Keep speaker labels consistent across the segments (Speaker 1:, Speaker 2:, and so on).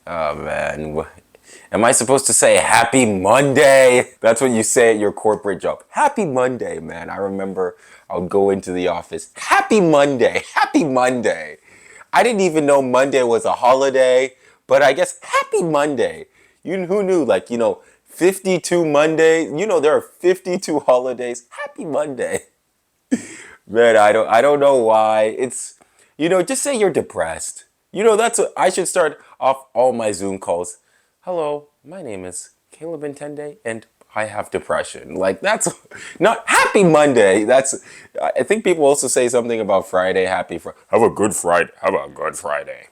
Speaker 1: Oh man, am I supposed to say Happy Monday? That's what you say at your corporate job. Happy Monday, man. I remember I would go into the office. Happy Monday, Happy Monday. I didn't even know Monday was a holiday, but I guess Happy Monday. Who knew? 52 Mondays. There are 52 holidays. Happy Monday. Man, I don't know why. Just say you're depressed. That's what I should start off all my Zoom calls. Hello, my name is Caleb InTenDay and I have depression. Like that's not Happy Monday. I think people also say something about Friday, happy Friday. Have a good Friday. Have a good Friday.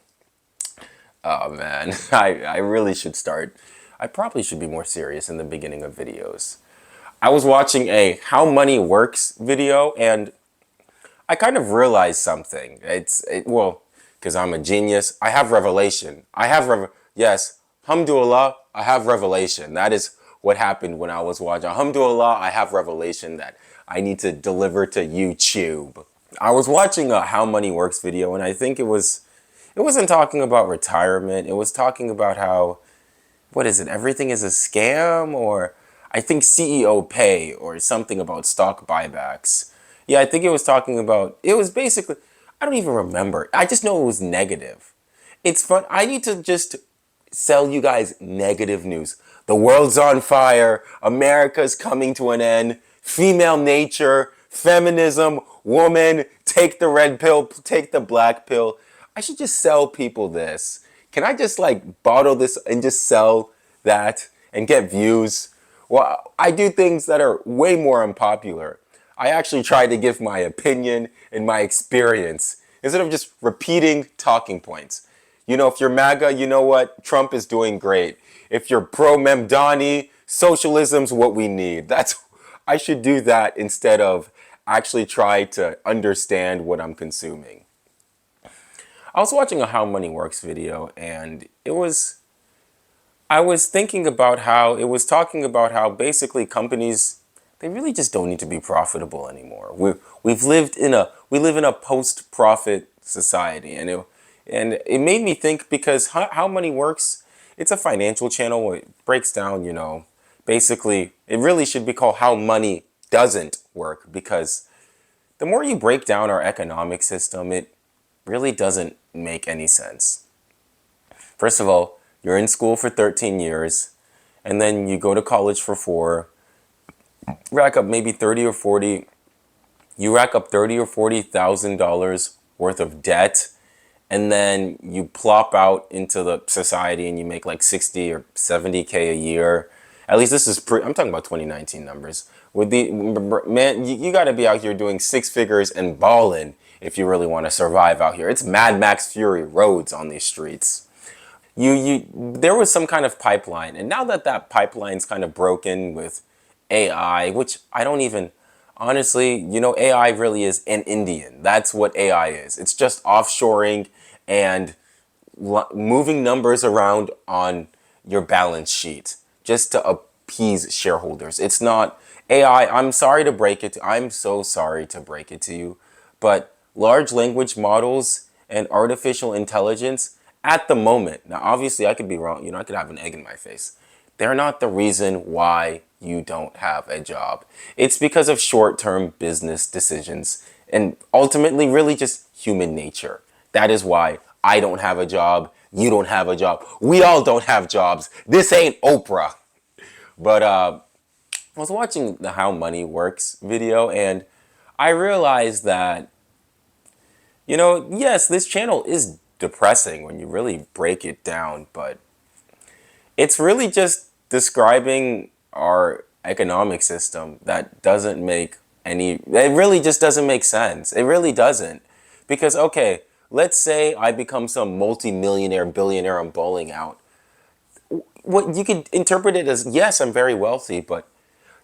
Speaker 1: Oh man, I really should start. I probably should be more serious in the beginning of videos. I was watching a How Money Works video and I kind of realized something. Well, because I'm a genius. I have revelation. Yes, Alhamdulillah, I have revelation. That is what happened when I was watching. Alhamdulillah, I have revelation that I need to deliver to YouTube. I was watching a How Money Works video and I think it wasn't talking about retirement. It was talking about how, what is it? Everything is a scam, or I think CEO pay or something about stock buybacks. Yeah, I think it was basically, I don't even remember. I just know it was negative. It's fun. I need to just sell you guys negative news. The world's on fire. America's coming to an end. Female nature, feminism, woman, take the red pill, take the black pill. I should just sell people this. Can I just bottle this and just sell that and get views? Well, I do things that are way more unpopular. I actually try to give my opinion and my experience instead of just repeating talking points. If you're MAGA, you know what? Trump is doing great. If you're pro-Memdani, socialism's what we need. I should do that instead of actually try to understand what I'm consuming. I was watching a How Money Works video and I was thinking about how it was talking about how basically companies, they really just don't need to be profitable anymore. We live in a post-profit society, and it made me think because how money works, it's a financial channel. It breaks down, basically it really should be called How Money Doesn't Work, because the more you break down our economic system, it really doesn't make any sense. First of all, you're in school for 13 years, and then you go to college for 4. Rack up maybe 30 or 40, you rack up 30 or $40,000 worth of debt, and then you plop out into the society and you make like 60 or 70K a year. At least this is I'm talking about 2019 numbers. Man, you got to be out here doing 6 figures and balling if you really want to survive out here. It's Mad Max Fury roads on these streets. There was some kind of pipeline, and now that pipeline's kind of broken with AI, which I don't even, honestly, AI really is an Indian. That's what AI is. It's just offshoring and moving numbers around on your balance sheet just to appease shareholders. It's not AI. I'm so sorry to break it to you, but large language models and artificial intelligence at the moment, now obviously I could be wrong, I could have an egg in my face. They're not the reason why you don't have a job. It's because of short-term business decisions and ultimately really just human nature. That is why I don't have a job, you don't have a job, we all don't have jobs. This ain't Oprah. But I was watching the How Money Works video and I realized that, yes, this channel is depressing when you really break it down, but it's really just describing our economic system that it really just doesn't make sense. It really doesn't. Because, okay, let's say I become some multi-millionaire, billionaire, I'm bowling out. What you could interpret it as, yes, I'm very wealthy, but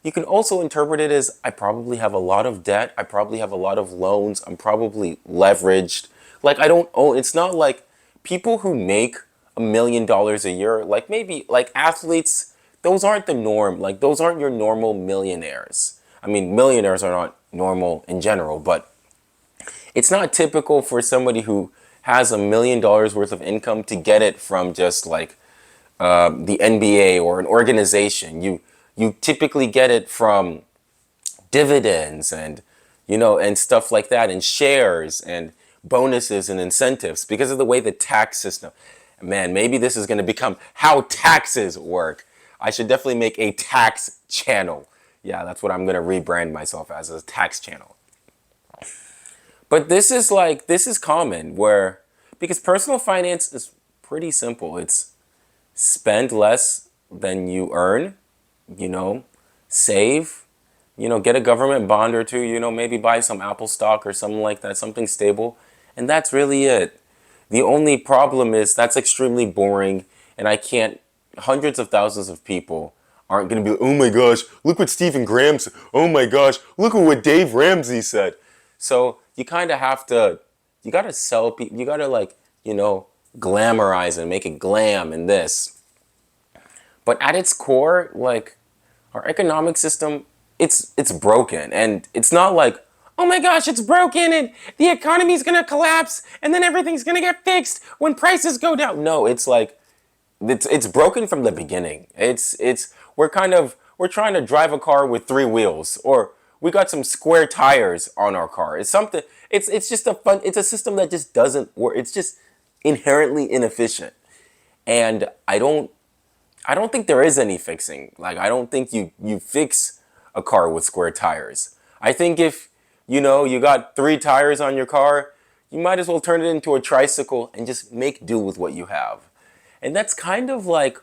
Speaker 1: you can also interpret it as I probably have a lot of debt. I probably have a lot of loans. I'm probably leveraged. I don't own, it's not like people who make $1 million a year, maybe athletes, those aren't the norm. Those aren't your normal millionaires. I mean, millionaires are not normal in general, but it's not typical for somebody who has $1 million worth of income to get it from just the NBA or an organization. You typically get it from dividends and and stuff like that, and shares and bonuses and incentives because of the way the tax system. Man, maybe this is going to become how taxes work. I should definitely make a tax channel. Yeah, that's what I'm going to rebrand myself as, a tax channel. But this is common where, because personal finance is pretty simple. It's spend less than you earn, save, get a government bond or two, maybe buy some Apple stock or something like that, something stable. And that's really it. The only problem is that's extremely boring, and I can't, hundreds of thousands of people aren't going to be like, oh my gosh, look what Stephen Graham said. Oh my gosh, look at what Dave Ramsey said. So you kind of have to, you got to sell people, you got to glamorize and make it glam and this. But at its core, our economic system, it's broken. And it's not like, oh my gosh, it's broken and the economy's gonna collapse and then everything's gonna get fixed when prices go down. No, it's like, it's broken from the beginning. We're trying to drive a car with 3 wheels, or we got some square tires on our car. It's something, it's just it's a system that just doesn't work. It's just inherently inefficient. And I don't think there is any fixing. I don't think you fix a car with square tires. I think if, you got 3 tires on your car, you might as well turn it into a tricycle and just make do with what you have. And that's kind of like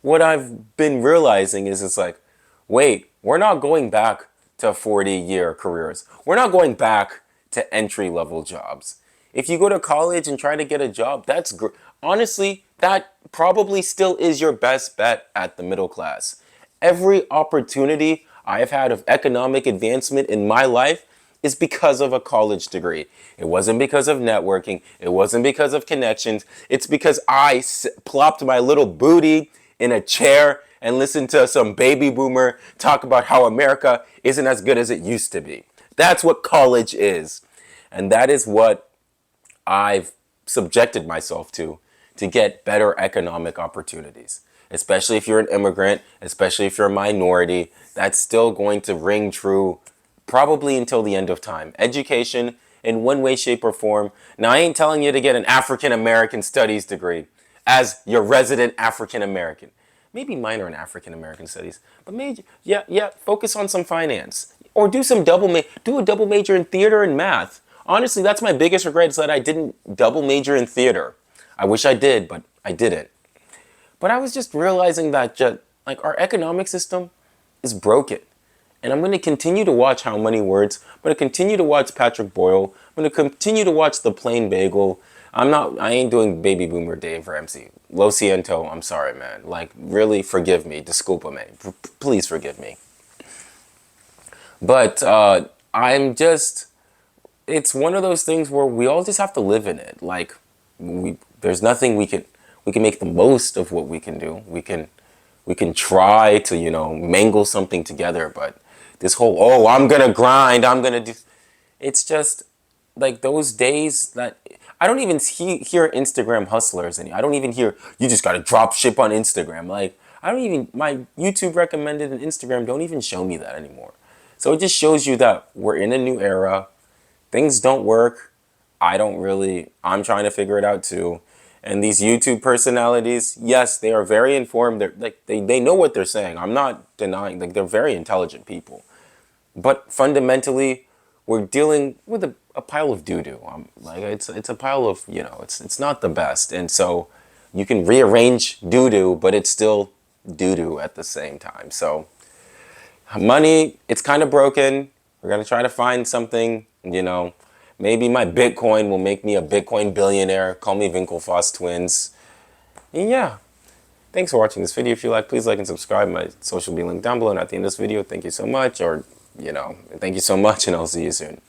Speaker 1: what I've been realizing is it's like, wait, we're not going back to 40-year careers. We're not going back to entry-level jobs. If you go to college and try to get a job, that's great. Honestly, that probably still is your best bet at the middle class. Every opportunity I've had of economic advancement in my life is because of a college degree. It wasn't because of networking. It wasn't because of connections. It's because I plopped my little booty in a chair and listened to some baby boomer talk about how America isn't as good as it used to be. That's what college is. And that is what I've subjected myself to get better economic opportunities. Especially if you're an immigrant, especially if you're a minority, that's still going to ring true probably until the end of time. Education in one way, shape, or form. Now, I ain't telling you to get an African American studies degree as your resident African American. Maybe minor in African American studies, but major, focus on some finance. Or do a double major in theater and math. Honestly, that's my biggest regret, is that I didn't double major in theater. I wish I did, but I didn't. But I was just realizing that our economic system is broken. And I'm going to continue to watch How Money Works. I'm going to continue to watch Patrick Boyle. I'm going to continue to watch The Plain Bagel. I ain't doing baby boomer Dave Ramsey. Lo siento, I'm sorry, man. Really forgive me. Disculpa me. Please forgive me. But it's one of those things where we all just have to live in it. There's nothing we can make the most of what we can do. We can try to, mangle something together, but this whole, oh, I'm going to grind, I'm going to do, it's just those days that I don't even hear Instagram hustlers anymore. I don't even hear, you just got to drop ship on Instagram. My YouTube recommended and Instagram don't even show me that anymore. So it just shows you that we're in a new era. Things don't work. I'm trying to figure it out too. And these YouTube personalities, yes, they are very informed. They know what they're saying. I'm not denying, they're very intelligent people. But fundamentally, we're dealing with a pile of doodoo. It's a pile of, it's not the best. And so you can rearrange doodoo, but it's still doodoo at the same time. So money, it's kind of broken. We're going to try to find something, maybe my Bitcoin will make me a Bitcoin billionaire. Call me Winklevoss twins. And yeah. Thanks for watching this video. If you like, please like and subscribe. My social will be linked down below and at the end of this video. Thank you so much. Thank you so much, and I'll see you soon.